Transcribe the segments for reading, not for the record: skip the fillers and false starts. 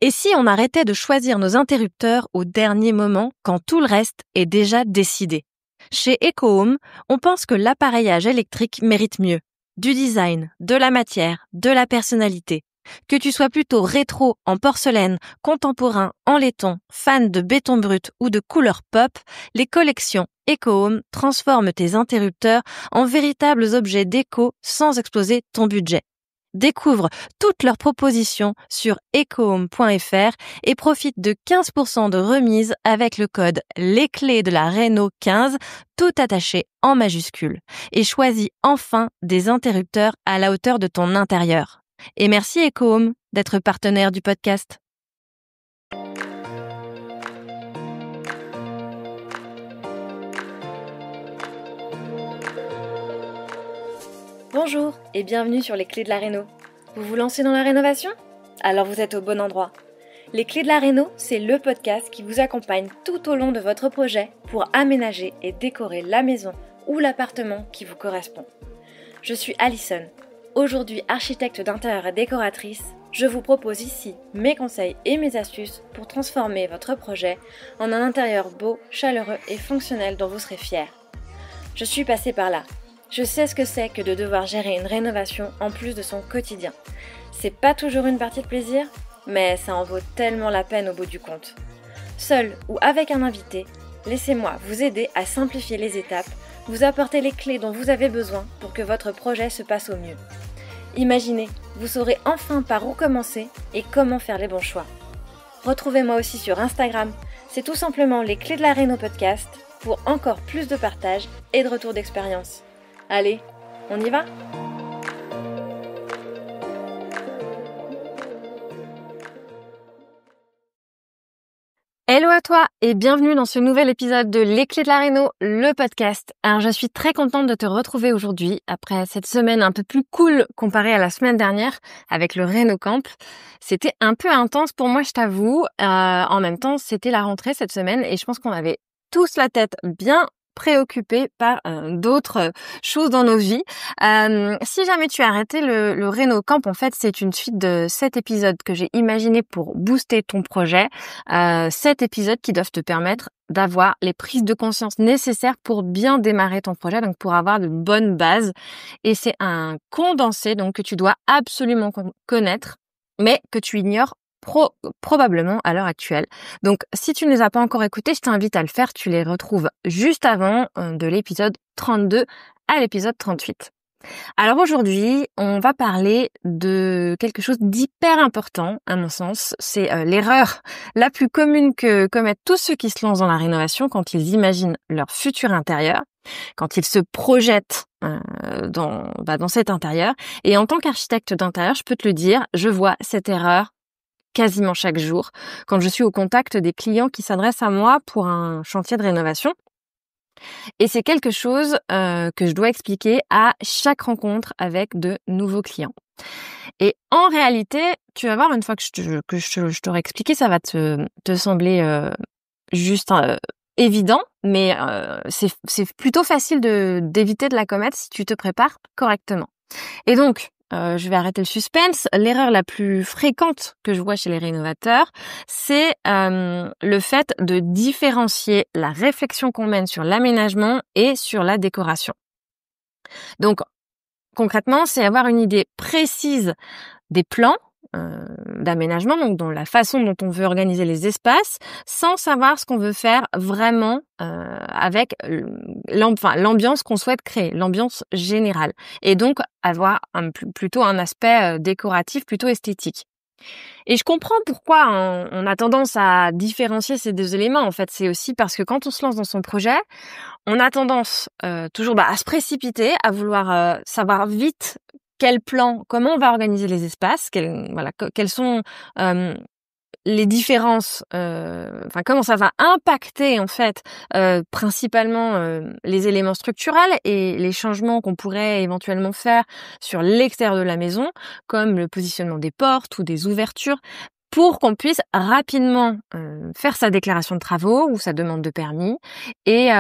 Et si on arrêtait de choisir nos interrupteurs au dernier moment quand tout le reste est déjà décidé? Chez EcoHome, on pense que l'appareillage électrique mérite mieux. Du design, de la matière, de la personnalité. Que tu sois plutôt rétro en porcelaine, contemporain en laiton, fan de béton brut ou de couleur pop, les collections EcoHome transforment tes interrupteurs en véritables objets déco sans exploser ton budget. Découvre toutes leurs propositions sur ecohome.fr et profite de 15% de remise avec le code LESCLÉS de la Réno 15, tout attaché en majuscule. Et choisis enfin des interrupteurs à la hauteur de ton intérieur. Et merci EcoHome d'être partenaire du podcast. Bonjour et bienvenue sur les Clés de la Réno. Vous vous lancez dans la rénovation? Alors vous êtes au bon endroit. Les Clés de la Réno, c'est le podcast qui vous accompagne tout au long de votre projet pour aménager et décorer la maison ou l'appartement qui vous correspond. Je suis Alison. Aujourd'hui architecte d'intérieur et décoratrice, je vous propose ici mes conseils et mes astuces pour transformer votre projet en un intérieur beau, chaleureux et fonctionnel dont vous serez fiers. Je suis passée par là. Je sais ce que c'est que de devoir gérer une rénovation en plus de son quotidien. C'est pas toujours une partie de plaisir, mais ça en vaut tellement la peine au bout du compte. Seul ou avec un invité, laissez-moi vous aider à simplifier les étapes, vous apporter les clés dont vous avez besoin pour que votre projet se passe au mieux. Imaginez, vous saurez enfin par où commencer et comment faire les bons choix. Retrouvez-moi aussi sur Instagram, c'est tout simplement les Clés de la Réno podcast pour encore plus de partage et de retour d'expérience. Allez, on y va ? Hello à toi et bienvenue dans ce nouvel épisode de Les Clés de la Réno, le podcast. Alors je suis très contente de te retrouver aujourd'hui après cette semaine un peu plus cool comparée à la semaine dernière avec le Réno Camp. C'était un peu intense pour moi, je t'avoue. En même temps, c'était la rentrée cette semaine et je pense qu'on avait tous la tête bien préoccupés par d'autres choses dans nos vies. Si jamais tu as arrêté le Réno Camp, en fait, c'est une suite de 7 épisodes que j'ai imaginé pour booster ton projet. 7 épisodes qui doivent te permettre d'avoir les prises de conscience nécessaires pour bien démarrer ton projet, donc pour avoir de bonnes bases. Et c'est un condensé donc que tu dois absolument connaître, mais que tu ignores probablement à l'heure actuelle. Donc, si tu ne les as pas encore écoutés, je t'invite à le faire. Tu les retrouves juste avant de l'épisode 32 à l'épisode 38. Alors aujourd'hui, on va parler de quelque chose d'hyper important, à mon sens. C'est l'erreur la plus commune que commettent tous ceux qui se lancent dans la rénovation quand ils imaginent leur futur intérieur, quand ils se projettent dans cet intérieur. Et en tant qu'architecte d'intérieur, je peux te le dire, je vois cette erreur quasiment chaque jour, quand je suis au contact des clients qui s'adressent à moi pour un chantier de rénovation. Et c'est quelque chose que je dois expliquer à chaque rencontre avec de nouveaux clients. Et en réalité, tu vas voir, une fois que je t'aurai expliqué, ça va te sembler juste évident, mais c'est plutôt facile d'éviter de la commettre si tu te prépares correctement. Et donc, je vais arrêter le suspense. L'erreur la plus fréquente que je vois chez les rénovateurs, c'est le fait de différencier la réflexion qu'on mène sur l'aménagement et sur la décoration. Donc, concrètement, c'est avoir une idée précise des plans d'aménagement, donc dans la façon dont on veut organiser les espaces, sans savoir ce qu'on veut faire vraiment avec l'ambiance qu'on souhaite créer, l'ambiance générale, et donc avoir plutôt un aspect décoratif, plutôt esthétique. Et je comprends pourquoi on a tendance à différencier ces deux éléments. En fait, c'est aussi parce que quand on se lance dans son projet, on a tendance toujours à se précipiter, à vouloir savoir vite quel plan, comment on va organiser les espaces, quelles sont les différences, comment ça va impacter en fait principalement les éléments structurels et les changements qu'on pourrait éventuellement faire sur l'extérieur de la maison, comme le positionnement des portes ou des ouvertures, pour qu'on puisse rapidement faire sa déclaration de travaux ou sa demande de permis, et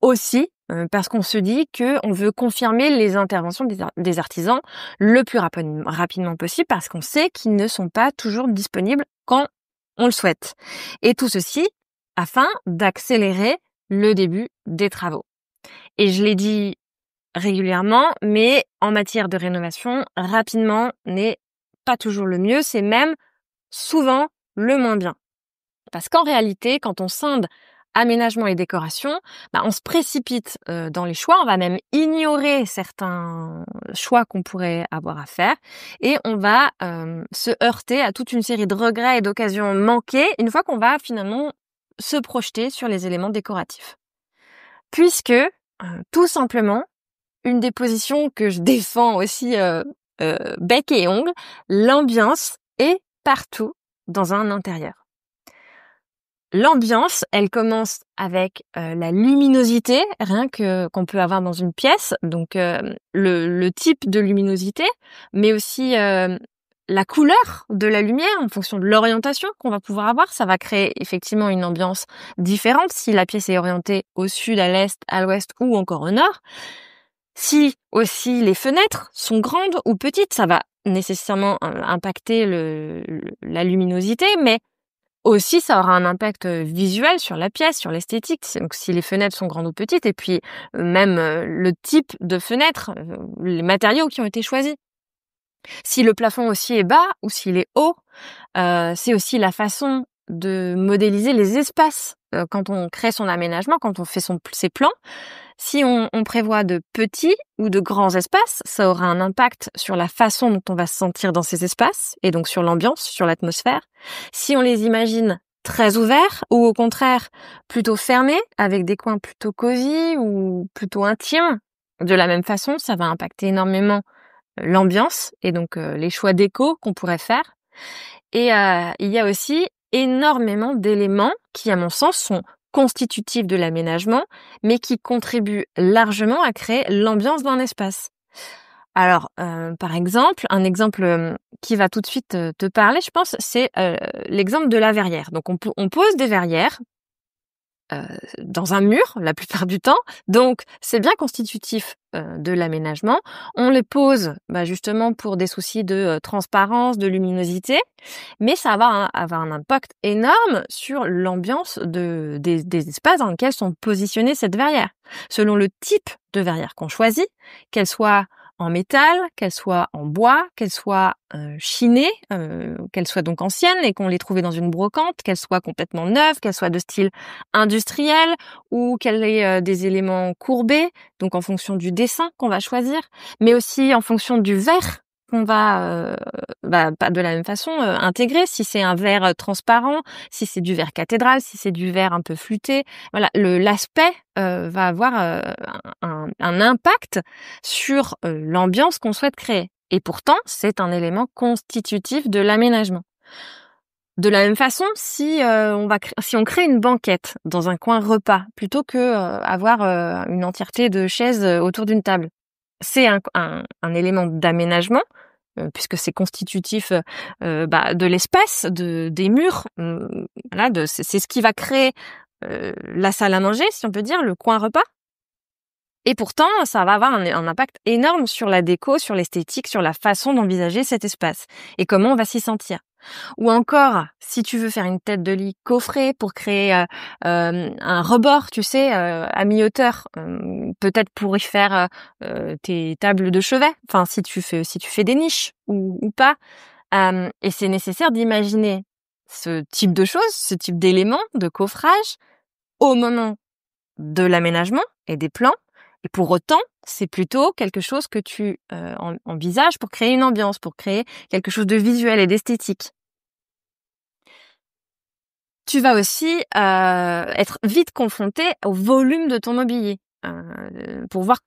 aussi parce qu'on se dit qu'on veut confirmer les interventions des artisans le plus rapidement possible, parce qu'on sait qu'ils ne sont pas toujours disponibles quand on le souhaite. Et tout ceci afin d'accélérer le début des travaux. Et je l'ai dit régulièrement, mais en matière de rénovation, rapidement n'est pas toujours le mieux, c'est même souvent le moins bien. Parce qu'en réalité, quand on scinde aménagement et décoration, on se précipite dans les choix, on va même ignorer certains choix qu'on pourrait avoir à faire et on va se heurter à toute une série de regrets et d'occasions manquées une fois qu'on va finalement se projeter sur les éléments décoratifs. Puisque, tout simplement, une des positions que je défends aussi bec et ongles, l'ambiance est partout dans un intérieur. L'ambiance, elle commence avec la luminosité, rien que qu'on peut avoir dans une pièce, donc le type de luminosité, mais aussi la couleur de la lumière en fonction de l'orientation qu'on va pouvoir avoir. Ça va créer effectivement une ambiance différente si la pièce est orientée au sud, à l'est, à l'ouest ou encore au nord. Si aussi les fenêtres sont grandes ou petites, ça va nécessairement impacter la luminosité, mais aussi, ça aura un impact visuel sur la pièce, sur l'esthétique. Donc, si les fenêtres sont grandes ou petites, et puis même le type de fenêtre, les matériaux qui ont été choisis. Si le plafond aussi est bas ou s'il est haut, c'est aussi la façon de modéliser les espaces quand on crée son aménagement, quand on fait ses plans. Si on prévoit de petits ou de grands espaces, ça aura un impact sur la façon dont on va se sentir dans ces espaces et donc sur l'ambiance, sur l'atmosphère. Si on les imagine très ouverts ou au contraire plutôt fermés avec des coins plutôt cosy ou plutôt intimes, de la même façon, ça va impacter énormément l'ambiance et donc les choix déco qu'on pourrait faire. Et il y a aussi énormément d'éléments qui, à mon sens, sont constitutifs de l'aménagement, mais qui contribuent largement à créer l'ambiance d'un espace. Alors, par exemple, un exemple qui va tout de suite te parler, je pense, c'est l'exemple de la verrière. Donc, on pose des verrières dans un mur la plupart du temps, donc c'est bien constitutif de l'aménagement. On les pose justement pour des soucis de transparence, de luminosité, mais ça va avoir un impact énorme sur l'ambiance des espaces dans lesquels sont positionnées cette verrière. Selon le type de verrière qu'on choisit, qu'elle soit en métal, qu'elle soit en bois, qu'elle soit chinée, qu'elle soit donc ancienne et qu'on l'ait trouvée dans une brocante, qu'elle soit complètement neuve, qu'elle soit de style industriel ou qu'elle ait des éléments courbés, donc en fonction du dessin qu'on va choisir, mais aussi en fonction du verre qu'on va pas de la même façon intégrer, si c'est un verre transparent, si c'est du verre cathédrale, si c'est du verre un peu flûté. Voilà, l'aspect va avoir un impact sur l'ambiance qu'on souhaite créer. Et pourtant, c'est un élément constitutif de l'aménagement. De la même façon, si on crée une banquette dans un coin repas, plutôt que avoir une entièreté de chaises autour d'une table, c'est un élément d'aménagement puisque c'est constitutif de l'espace, des murs. Voilà, c'est ce qui va créer la salle à manger, si on peut dire, le coin repas. Et pourtant, ça va avoir un impact énorme sur la déco, sur l'esthétique, sur la façon d'envisager cet espace et comment on va s'y sentir. Ou encore, si tu veux faire une tête de lit coffrée pour créer un rebord, tu sais, à mi-hauteur, peut-être pour y faire tes tables de chevet. Enfin, si tu fais des niches ou pas. Et c'est nécessaire d'imaginer ce type de choses, ce type d'éléments de coffrage au moment de l'aménagement et des plans. Et pour autant, c'est plutôt quelque chose que tu envisages pour créer une ambiance, pour créer quelque chose de visuel et d'esthétique. Tu vas aussi être vite confronté au volume de ton mobilier pour voir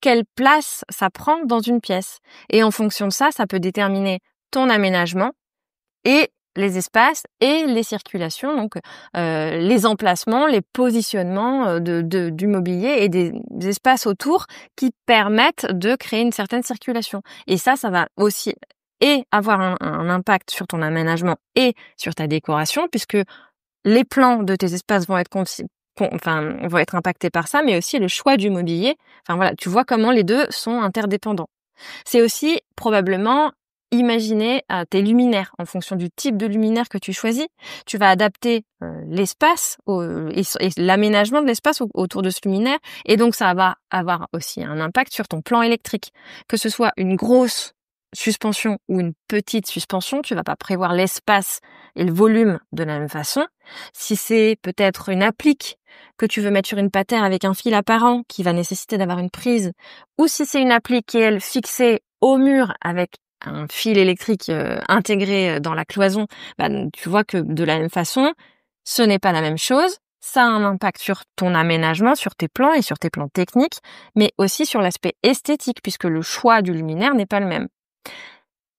quelle place ça prend dans une pièce. Et en fonction de ça, ça peut déterminer ton aménagement et les espaces et les circulations, donc les emplacements, les positionnements du mobilier et des espaces autour qui permettent de créer une certaine circulation. Et ça va aussi avoir un impact sur ton aménagement et sur ta décoration, puisque les plans de tes espaces vont être impactés par ça, mais aussi le choix du mobilier. Enfin voilà, tu vois comment les deux sont interdépendants. C'est aussi probablement imaginer tes luminaires en fonction du type de luminaire que tu choisis. Tu vas adapter l'espace et l'aménagement de l'espace autour de ce luminaire. Et donc, ça va avoir aussi un impact sur ton plan électrique. Que ce soit une grosse suspension ou une petite suspension, tu vas pas prévoir l'espace et le volume de la même façon. Si c'est peut-être une applique que tu veux mettre sur une patère avec un fil apparent qui va nécessiter d'avoir une prise, ou si c'est une applique qui est elle fixée au mur avec un fil électrique intégré dans la cloison, tu vois que de la même façon, ce n'est pas la même chose. Ça a un impact sur ton aménagement, sur tes plans et sur tes plans techniques, mais aussi sur l'aspect esthétique puisque le choix du luminaire n'est pas le même.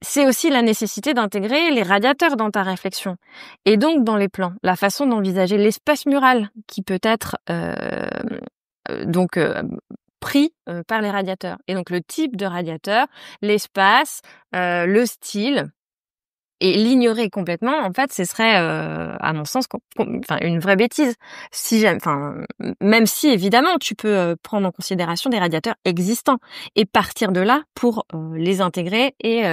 C'est aussi la nécessité d'intégrer les radiateurs dans ta réflexion. Et donc, dans les plans, la façon d'envisager l'espace mural qui peut être pris par les radiateurs. Et donc, le type de radiateur, l'espace, le style. Et l'ignorer complètement, en fait, ce serait, à mon sens, une vraie bêtise. Même si évidemment, tu peux prendre en considération des radiateurs existants et partir de là pour les intégrer et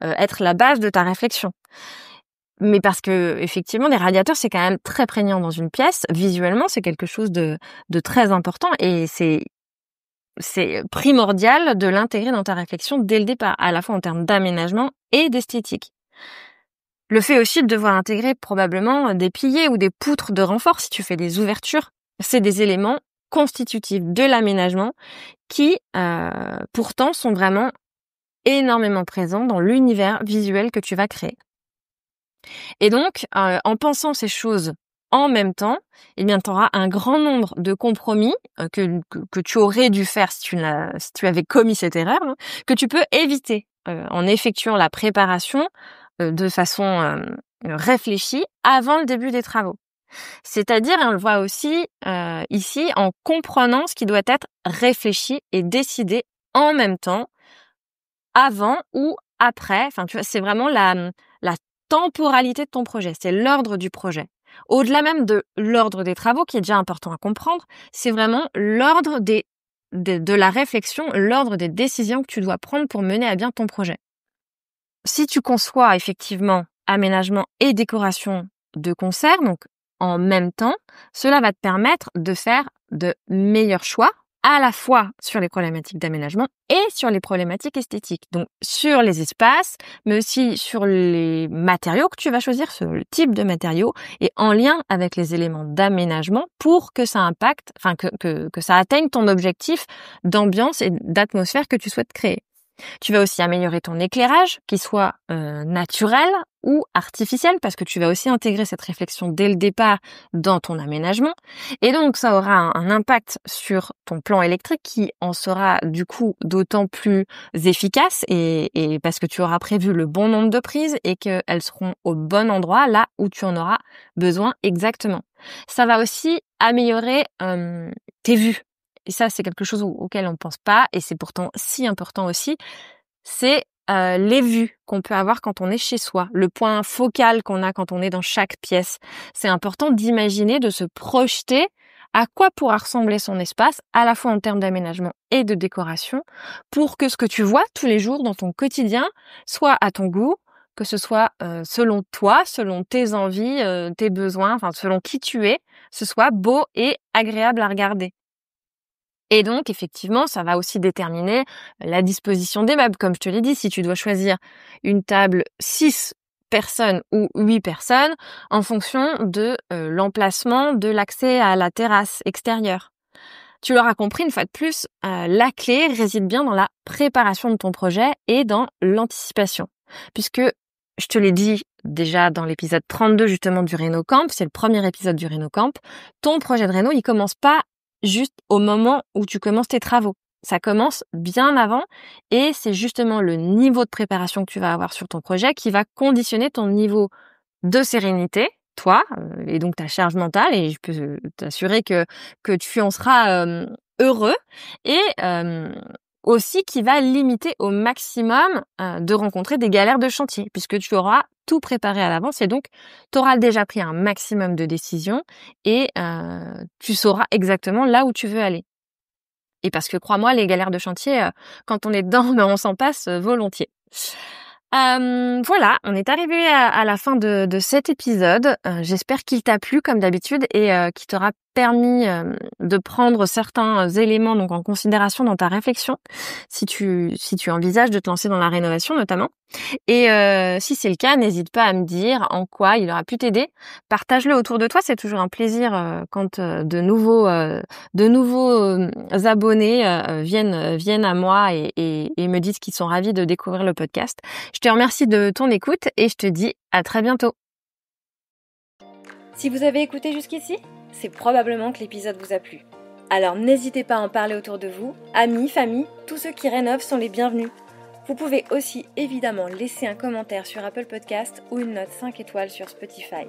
être la base de ta réflexion. Mais parce que effectivement, des radiateurs, c'est quand même très prégnant dans une pièce. Visuellement, c'est quelque chose de très important et c'est primordial de l'intégrer dans ta réflexion dès le départ, à la fois en termes d'aménagement et d'esthétique. Le fait aussi de devoir intégrer probablement des piliers ou des poutres de renfort si tu fais des ouvertures, c'est des éléments constitutifs de l'aménagement qui, pourtant, sont vraiment énormément présents dans l'univers visuel que tu vas créer. Et donc, en pensant ces choses en même temps, eh bien, tu auras un grand nombre de compromis que tu aurais dû faire si tu avais commis cette erreur, que tu peux éviter en effectuant la préparation de façon réfléchie avant le début des travaux. C'est-à-dire, on le voit aussi ici, en comprenant ce qui doit être réfléchi et décidé en même temps, avant ou après. Enfin, tu vois, c'est vraiment la temporalité de ton projet, c'est l'ordre du projet. Au-delà même de l'ordre des travaux, qui est déjà important à comprendre, c'est vraiment l'ordre de la réflexion, l'ordre des décisions que tu dois prendre pour mener à bien ton projet. Si tu conçois effectivement aménagement et décoration de concert, donc en même temps, cela va te permettre de faire de meilleurs choix, à la fois sur les problématiques d'aménagement et sur les problématiques esthétiques. Donc sur les espaces, mais aussi sur les matériaux que tu vas choisir, sur le type de matériaux, et en lien avec les éléments d'aménagement pour que ça impacte, que ça atteigne ton objectif d'ambiance et d'atmosphère que tu souhaites créer. Tu vas aussi améliorer ton éclairage, qu'il soit naturel ou artificiel, parce que tu vas aussi intégrer cette réflexion dès le départ dans ton aménagement. Et donc, ça aura un impact sur ton plan électrique qui en sera du coup d'autant plus efficace et parce que tu auras prévu le bon nombre de prises et qu'elles seront au bon endroit, là où tu en auras besoin exactement. Ça va aussi améliorer tes vues. Et ça, c'est quelque chose auquel on ne pense pas, et c'est pourtant si important aussi, c'est les vues qu'on peut avoir quand on est chez soi, le point focal qu'on a quand on est dans chaque pièce. C'est important d'imaginer, de se projeter à quoi pourra ressembler son espace, à la fois en termes d'aménagement et de décoration, pour que ce que tu vois tous les jours dans ton quotidien soit à ton goût, que ce soit selon toi, selon tes envies, tes besoins, enfin selon qui tu es, ce soit beau et agréable à regarder. Et donc, effectivement, ça va aussi déterminer la disposition des meubles. Comme je te l'ai dit, si tu dois choisir une table 6 personnes ou 8 personnes en fonction de l'emplacement de l'accès à la terrasse extérieure. Tu l'auras compris, une fois de plus, la clé réside bien dans la préparation de ton projet et dans l'anticipation. Puisque, je te l'ai dit déjà dans l'épisode 32 justement du Réno Camp, c'est le premier épisode du Réno Camp, ton projet de réno, il commence pas juste au moment où tu commences tes travaux. Ça commence bien avant et c'est justement le niveau de préparation que tu vas avoir sur ton projet qui va conditionner ton niveau de sérénité, toi, et donc ta charge mentale, et je peux t'assurer que tu en seras heureux, et aussi qui va limiter au maximum de rencontrer des galères de chantier, puisque tu auras tout préparé à l'avance et donc tu auras déjà pris un maximum de décisions et tu sauras exactement là où tu veux aller. Et parce que crois-moi, les galères de chantier, quand on est dedans, on s'en passe volontiers. Voilà, on est arrivé à la fin de cet épisode. J'espère qu'il t'a plu comme d'habitude et qu'il t'aura permis de prendre certains éléments donc en considération dans ta réflexion si tu envisages de te lancer dans la rénovation notamment. Et si c'est le cas, n'hésite pas à me dire en quoi il aura pu t'aider. Partage-le autour de toi, c'est toujours un plaisir quand de nouveaux abonnés viennent à moi et me disent qu'ils sont ravis de découvrir le podcast. Je te remercie de ton écoute et je te dis à très bientôt. Si vous avez écouté jusqu'ici, c'est probablement que l'épisode vous a plu. Alors n'hésitez pas à en parler autour de vous, amis, famille, tous ceux qui rénovent sont les bienvenus. Vous pouvez aussi évidemment laisser un commentaire sur Apple Podcast ou une note 5 étoiles sur Spotify.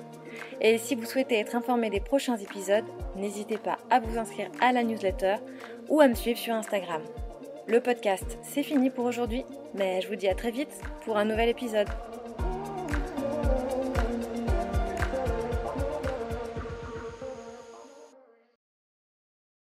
Et si vous souhaitez être informé des prochains épisodes, n'hésitez pas à vous inscrire à la newsletter ou à me suivre sur Instagram. Le podcast, c'est fini pour aujourd'hui, mais je vous dis à très vite pour un nouvel épisode.